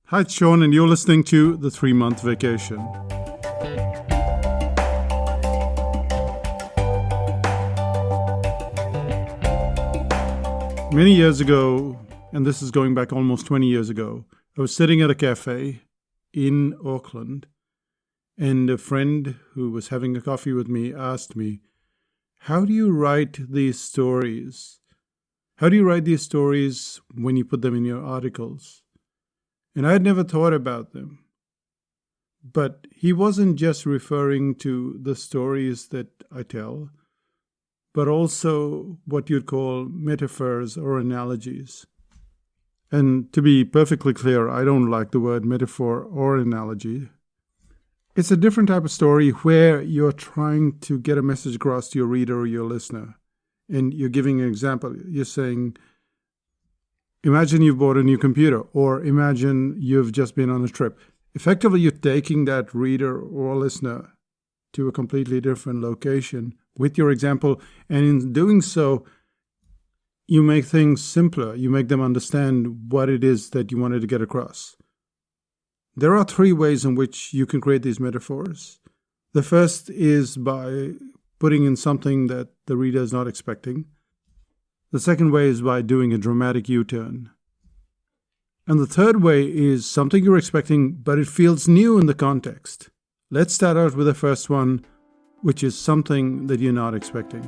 Hi, it's Sean, and you're listening to The 3-Month Vacation. Many years ago, and this is going back almost 20 years ago, I was sitting at a cafe in Auckland, and a friend who was having a coffee with me asked me, how do you write these stories? How do you write these stories when you put them in your articles? And I had never thought about them. But he wasn't just referring to the stories that I tell, but also what you'd call metaphors or analogies. And to be perfectly clear, I don't like the word metaphor or analogy. It's a different type of story where you're trying to get a message across to your reader or your listener. And you're giving an example. You're saying, imagine you've bought a new computer, or imagine you've just been on a trip. Effectively, you're taking that reader or listener to a completely different location with your example, and in doing so, you make things simpler. You make them understand what it is that you wanted to get across. There are 3 ways in which you can create these metaphors. The first is by putting in something that the reader is not expecting. The second way is by doing a dramatic U-turn. And the third way is something you're expecting, but it feels new in the context. Let's start out with the first one, which is something that you're not expecting.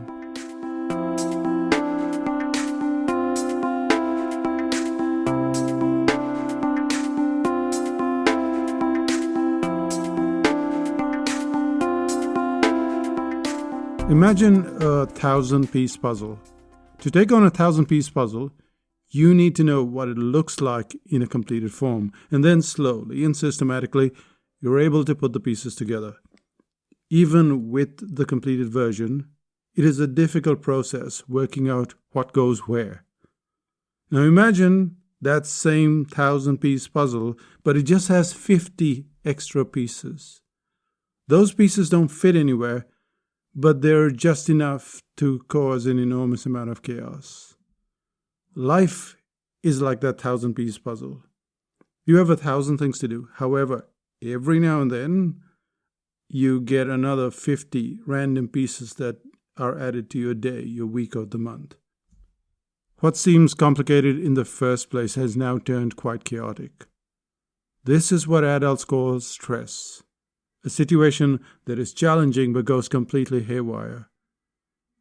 Imagine a 1,000-piece puzzle. To take on a 1,000-piece puzzle, you need to know what it looks like in a completed form, and then slowly and systematically, you're able to put the pieces together. Even with the completed version, it is a difficult process working out what goes where. Now imagine that same 1,000-piece puzzle, but it just has 50 extra pieces. Those pieces don't fit anywhere, but they're just enough to cause an enormous amount of chaos. Life is like that 1,000-piece puzzle. You have 1,000 things to do. However, every now and then, you get another 50 random pieces that are added to your day, your week, or the month. What seems complicated in the first place has now turned quite chaotic. This is what adults call stress. A situation that is challenging but goes completely haywire.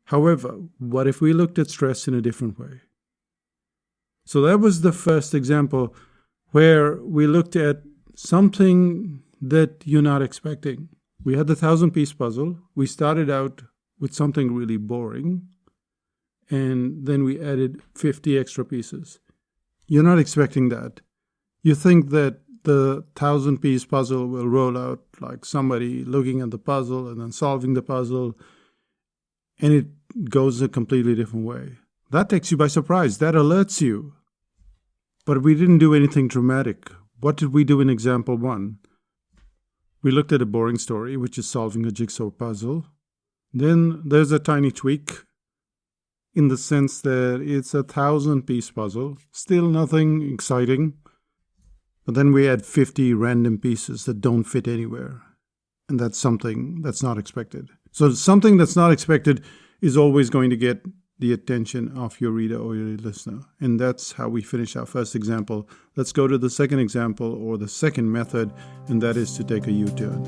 However, what if we looked at stress in a different way? So that was the first example where we looked at something that you're not expecting. We had the 1,000-piece puzzle. We started out with something really boring, and then we added 50 extra pieces. You're not expecting that. You think that the 1,000-piece puzzle will roll out like somebody looking at the puzzle and then solving the puzzle, and it goes a completely different way. That takes you by surprise. That alerts you. But we didn't do anything dramatic. What did we do in example 1? We looked at a boring story, which is solving a jigsaw puzzle. Then there's a tiny tweak in the sense that it's a 1,000-piece puzzle. Still nothing exciting. But then we add 50 random pieces that don't fit anywhere. And that's something that's not expected. So something that's not expected is always going to get the attention of your reader or your listener. And that's how we finish our first example. Let's go to the second example, or the second method, and that is to take a U-turn.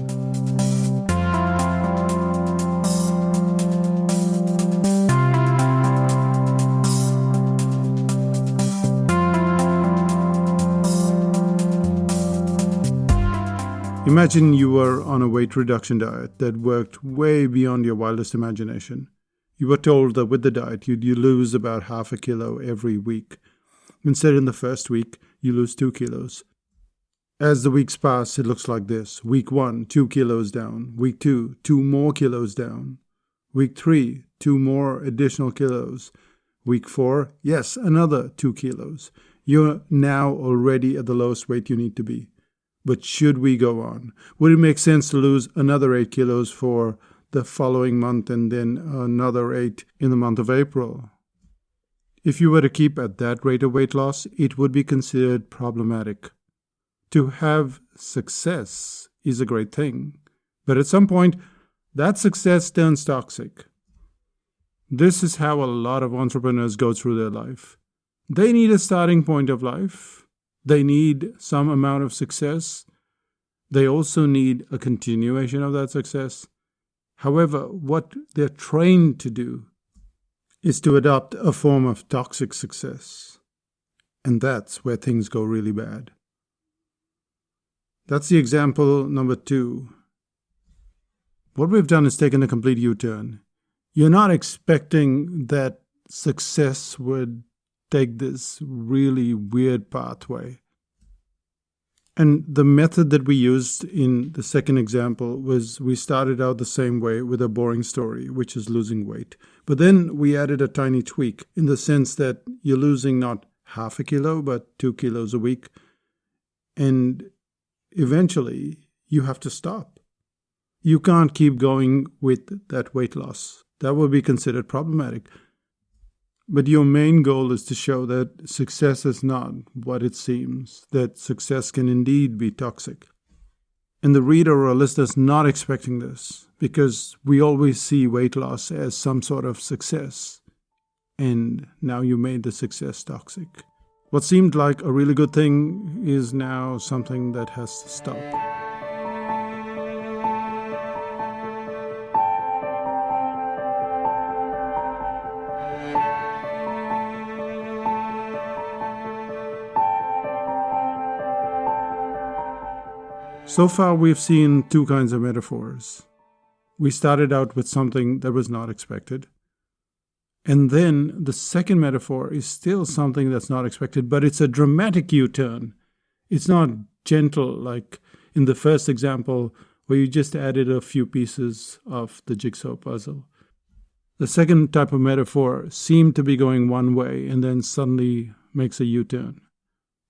Imagine you were on a weight reduction diet that worked way beyond your wildest imagination. You were told that with the diet, you lose about half a kilo every week. Instead, in the first week, you lose 2 kilos. As the weeks pass, it looks like this. Week 1, 2 kilos down. Week 2, 2 more kilos down. Week 3, 2 more additional kilos. Week 4, yes, another 2 kilos. You're now already at the lowest weight you need to be. But should we go on? Would it make sense to lose another 8 kilos for the following month and then another 8 in the month of April? If you were to keep at that rate of weight loss, it would be considered problematic. To have success is a great thing, but at some point, that success turns toxic. This is how a lot of entrepreneurs go through their life. They need a starting point of life. They need some amount of success. They also need a continuation of that success. However, what they're trained to do is to adopt a form of toxic success. And that's where things go really bad. That's the example number 2. What we've done is taken a complete U-turn. You're not expecting that success would take this really weird pathway. And the method that we used in the second example was we started out the same way with a boring story, which is losing weight. But then we added a tiny tweak in the sense that you're losing not half a kilo, but 2 kilos a week. And eventually you have to stop. You can't keep going with that weight loss. That would be considered problematic. But your main goal is to show that success is not what it seems, that success can indeed be toxic. And the reader or listener is not expecting this, because we always see weight loss as some sort of success. And now you made the success toxic. What seemed like a really good thing is now something that has to stop. So far, we've seen 2 kinds of metaphors. We started out with something that was not expected. And then the second metaphor is still something that's not expected, but it's a dramatic U-turn. It's not gentle like in the first example where you just added a few pieces of the jigsaw puzzle. The second type of metaphor seemed to be going one way and then suddenly makes a U-turn.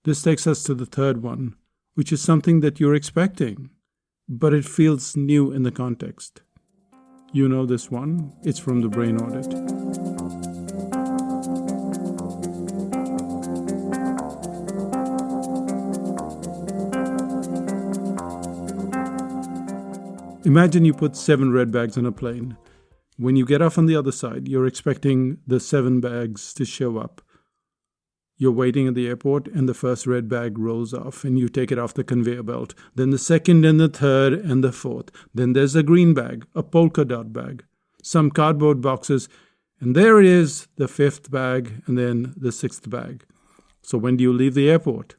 This takes us to the third one, which is something that you're expecting, but it feels new in the context. You know this one? It's from the Brain Audit. Imagine you put 7 red bags on a plane. When you get off on the other side, you're expecting the 7 bags to show up. You're waiting at the airport and the first red bag rolls off and you take it off the conveyor belt. Then the second and the third and the fourth. Then there's a green bag, a polka dot bag, some cardboard boxes, and there it is, the 5th bag and then the 6th bag. So when do you leave the airport?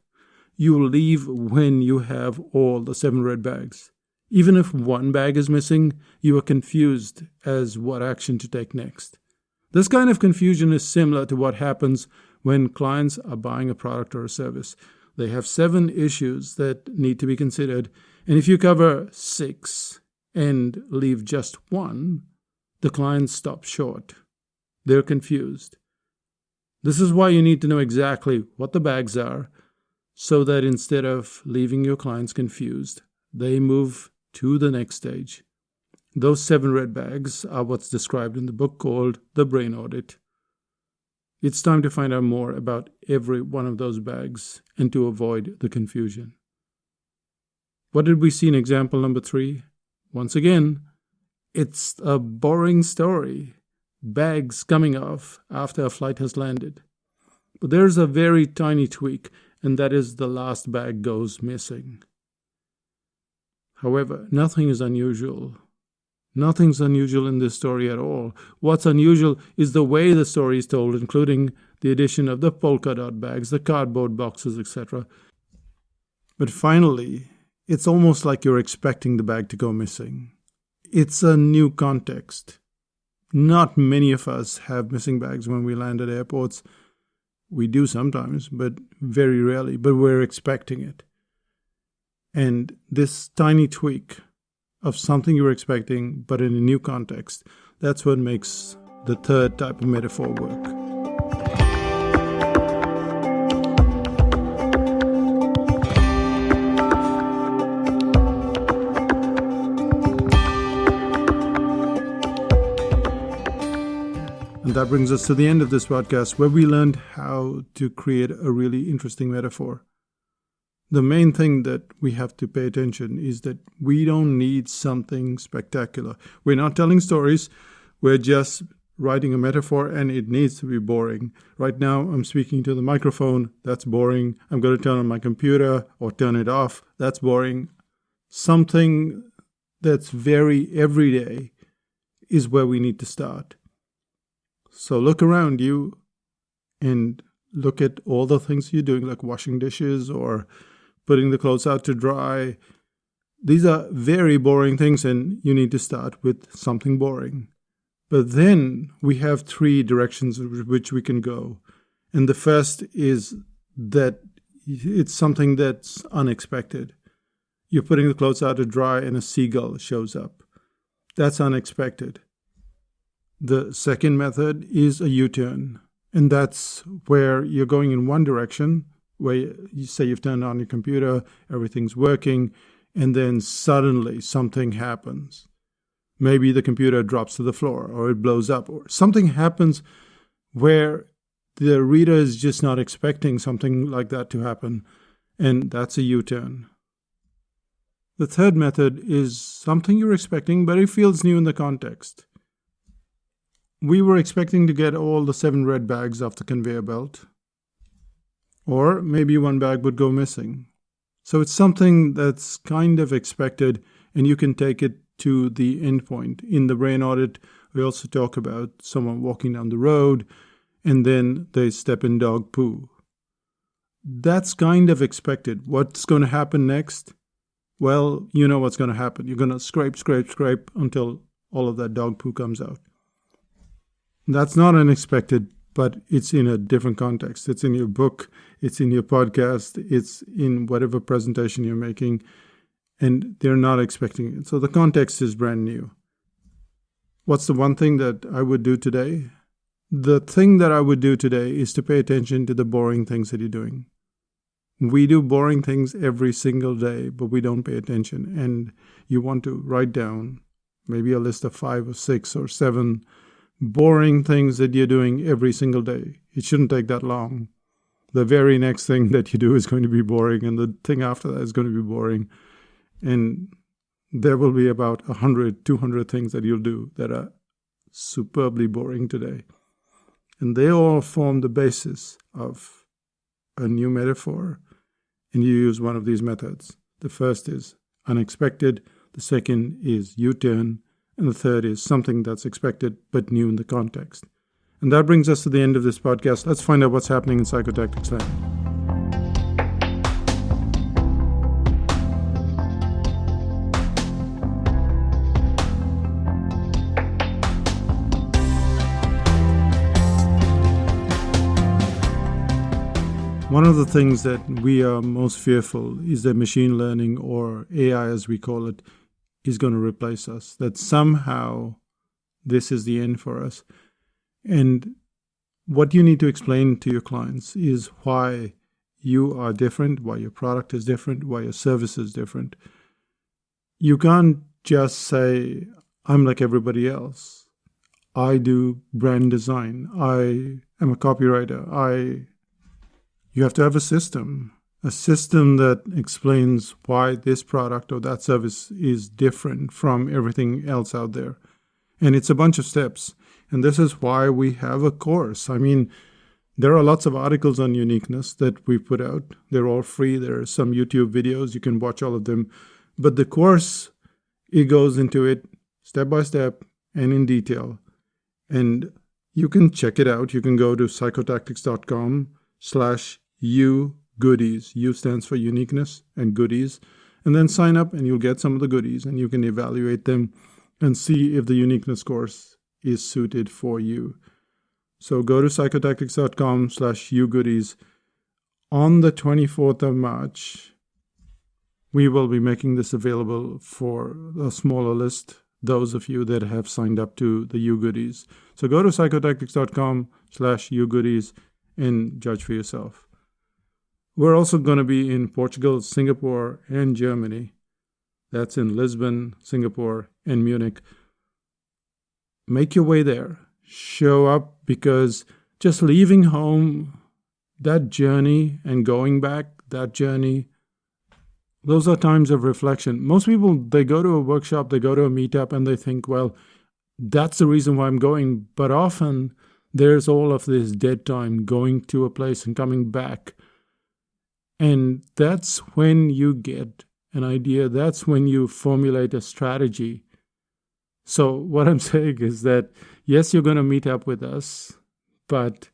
You leave when you have all the 7 red bags. Even if one bag is missing, you are confused as what action to take next. This kind of confusion is similar to what happens when clients are buying a product or a service. They have 7 issues that need to be considered, and if you cover 6 and leave just 1, the client stops short. They're confused. This is why you need to know exactly what the bags are, so that instead of leaving your clients confused, they move to the next stage. Those 7 red bags are what's described in the book called The Brain Audit. It's time to find out more about every one of those bags and to avoid the confusion. What did we see in example number 3? Once again, it's a boring story. Bags coming off after a flight has landed. But there's a very tiny tweak, and that is the last bag goes missing. However, nothing is unusual. Nothing's unusual in this story at all. What's unusual is the way the story is told, including the addition of the polka dot bags, the cardboard boxes, etc. But finally, it's almost like you're expecting the bag to go missing. It's a new context. Not many of us have missing bags when we land at airports. We do sometimes, but very rarely, but we're expecting it. And this tiny tweak of something you're expecting, but in a new context, that's what makes the third type of metaphor work. And that brings us to the end of this podcast, where we learned how to create a really interesting metaphor. the main thing that we have to pay attention is that we don't need something spectacular. We're not telling stories. We're just writing a metaphor, and it needs to be boring. Right now, I'm speaking to the microphone. That's boring. I'm going to turn on my computer or turn it off. That's boring. Something that's very everyday is where we need to start. So look around you and look at all the things you're doing, like washing dishes or putting the clothes out to dry. These are very boring things, and you need to start with something boring. But then we have 3 directions which we can go. And the first is that it's something that's unexpected. You're putting the clothes out to dry and a seagull shows up. That's unexpected. The second method is a U-turn. And that's where you're going in one direction, where you say you've turned on your computer, everything's working, and then suddenly something happens. Maybe the computer drops to the floor, or it blows up, or something happens where the reader is just not expecting something like that to happen, and that's a U-turn. The third method is something you're expecting, but it feels new in the context. We were expecting to get all the 7 red bags off the conveyor belt, or maybe 1 bag would go missing. So it's something that's kind of expected, and you can take it to the end point. In the brain audit, we also talk about someone walking down the road, and then they step in dog poo. That's kind of expected. What's going to happen next? Well, you know what's going to happen. You're going to scrape until all of that dog poo comes out. That's not unexpected, but it's in a different context. It's in your book, it's in your podcast, it's in whatever presentation you're making, and they're not expecting it. So the context is brand new. What's the one thing that I would do today? The thing that I would do today is to pay attention to the boring things that you're doing. We do boring things every single day, but we don't pay attention. And you want to write down maybe a list of 5 or 6 or 7 boring things that you're doing every single day. It shouldn't take that long. The very next thing that you do is going to be boring, and the thing after that is going to be boring. And there will be about 100, 200 things that you'll do that are superbly boring today. And they all form the basis of a new metaphor, and you use one of these methods. The first is unexpected, the second is U-turn, and the third is something that's expected but new in the context. And that brings us to the end of this podcast. Let's find out what's happening in Psychotactics Land. One of the things that we are most fearful is that machine learning, or AI as we call it, is going to replace us, that somehow this is the end for us. And what you need to explain to your clients is why you are different, why your product is different, why your service is different. You can't just say, I'm like everybody else. I do brand design. I am a copywriter. You have to have a system that explains why this product or that service is different from everything else out there. And it's a bunch of steps. And this is why we have a course. I mean, there are lots of articles on uniqueness that we put out. They're all free. There are some YouTube videos. You can watch all of them. But the course, it goes into it step by step and in detail. And you can check it out. You can go to psychotactics.com/U goodies. U stands for uniqueness and goodies. And then sign up and you'll get some of the goodies, and you can evaluate them and see if the uniqueness course is suited for you. So go to psychotactics.com/U goodies. On the 24th of March, we will be making this available for a smaller list, those of you that have signed up to the U goodies. So go to psychotactics.com/U goodies and judge for yourself. We're also going to be in Portugal, Singapore, and Germany. That's in Lisbon, Singapore, and Munich. Make your way there. Show up, because just leaving home, that journey, and going back, that journey, Those are times of reflection. Most people, they go to a workshop, they go to a meetup, and they think, well, that's the reason why I'm going. But often there's all of this dead time going to a place and coming back. And that's when you get an idea. That's when you formulate a strategy. So what I'm saying is that, yes, you're going to meet up with us, but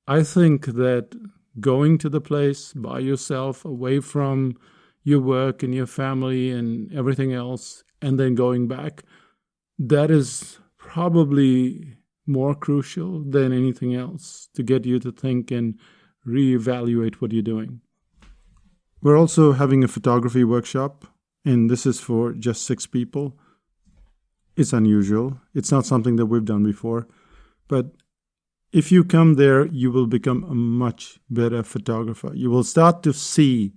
I think that going to the place by yourself, away from your work and your family and everything else, and then going back, that is probably more crucial than anything else to get you to think and reevaluate what you're doing. We're also having a photography workshop, and this is for just 6 people. It's unusual. It's not something that we've done before. But if you come there, you will become a much better photographer. You will start to see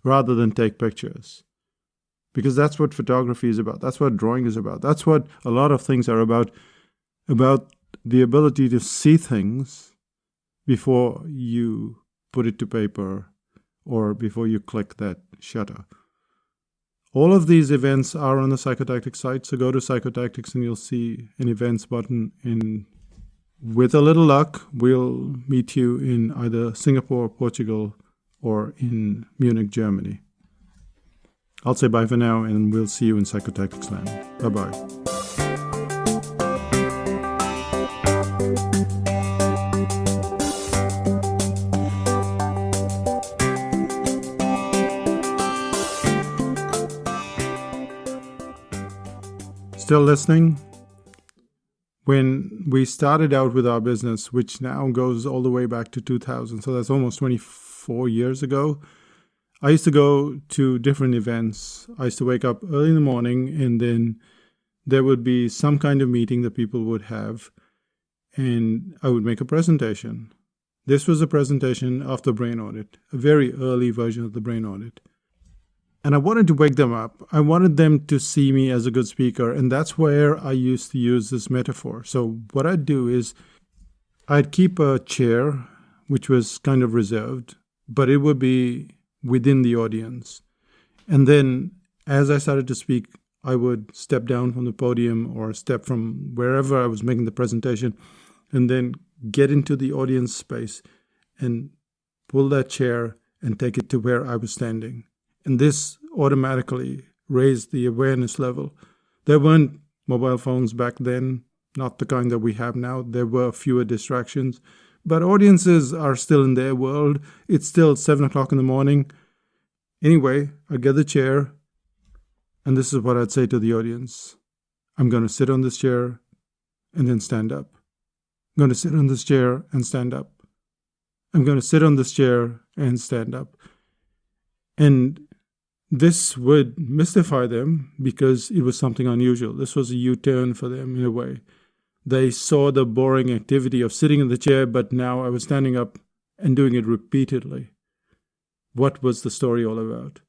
rather than take pictures. Because that's what photography is about. That's what drawing is about. That's what a lot of things are about the ability to see things before you put it to paper or before you click that shutter. All of these events are on the Psychotactics site, so go to Psychotactics and you'll see an events button. And with a little luck, we'll meet you in either Singapore, Portugal, or in Munich, Germany. I'll say bye for now, and we'll see you in Psychotactics land. Bye-bye. Still listening? When we started out with our business, which now goes all the way back to 2000, so that's almost 24 years ago, I used to go to different events. I used to wake up early in the morning, and then there would be some kind of meeting that people would have, and I would make a presentation. This was a presentation of the brain audit, a very early version of the brain audit. And I wanted to wake them up. I wanted them to see me as a good speaker. And that's where I used to use this metaphor. So what I'd do is I'd keep a chair, which was kind of reserved, but it would be within the audience. And then as I started to speak, I would step down from the podium or step from wherever I was making the presentation and then get into the audience space and pull that chair and take it to where I was standing. And this automatically raised the awareness level. There weren't mobile phones back then, not the kind that we have now. There were fewer distractions. But audiences are still in their world. It's still 7 o'clock in the morning. Anyway, I'd get the chair, and this is what I'd say to the audience. I'm going to sit on this chair and then stand up. I'm going to sit on this chair and stand up. I'm going to sit on this chair and stand up. And this would mystify them because it was something unusual. This was a U-turn for them in a way. They saw the boring activity of sitting in the chair, but now I was standing up and doing it repeatedly. What was the story all about?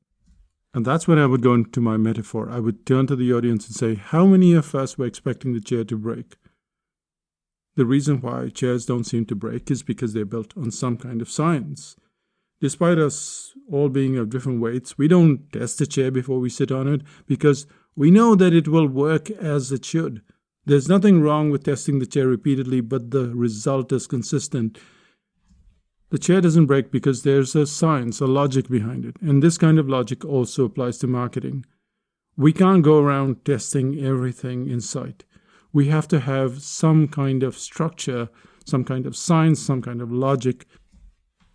And that's when I would go into my metaphor. I would turn to the audience and say, how many of us were expecting the chair to break? The reason why chairs don't seem to break is because they're built on some kind of science. Despite us all being of different weights, we don't test the chair before we sit on it because we know that it will work as it should. There's nothing wrong with testing the chair repeatedly, but the result is consistent. The chair doesn't break because there's a science, a logic behind it. And this kind of logic also applies to marketing. We can't go around testing everything in sight. We have to have some kind of structure, some kind of science, some kind of logic.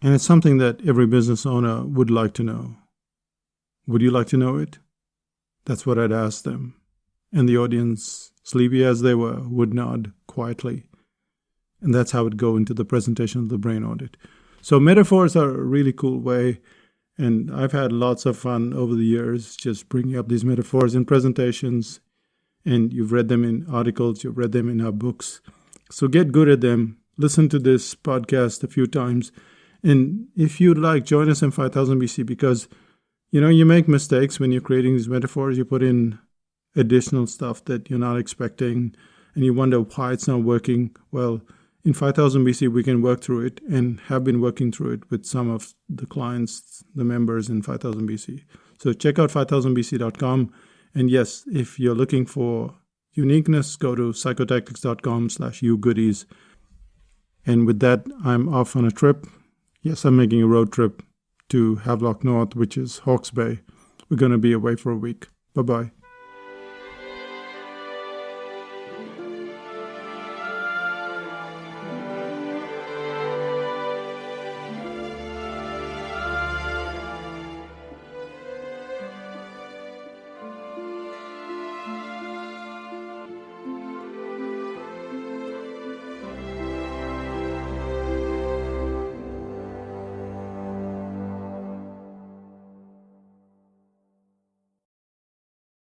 And it's something that every business owner would like to know. Would you like to know it? That's what I'd ask them. And the audience, sleepy as they were, would nod quietly. And that's how it would go into the presentation of the brain audit. So metaphors are a really cool way. And I've had lots of fun over the years just bringing up these metaphors in presentations. And you've read them in articles, you've read them in our books. So get good at them. Listen to this podcast a few times. And if you'd like, join us in 5000 BC because, you make mistakes when you're creating these metaphors. You put in additional stuff that you're not expecting and you wonder why it's not working. Well, in 5000 BC, we can work through it and have been working through it with some of the clients, the members in 5000 BC. So check out 5000bc.com. And yes, if you're looking for uniqueness, go to psychotactics.com/ugoodies. And with that, I'm off on a trip. Yes, I'm making a road trip to Havelock North, which is Hawke's Bay. We're going to be away for a week. Bye-bye.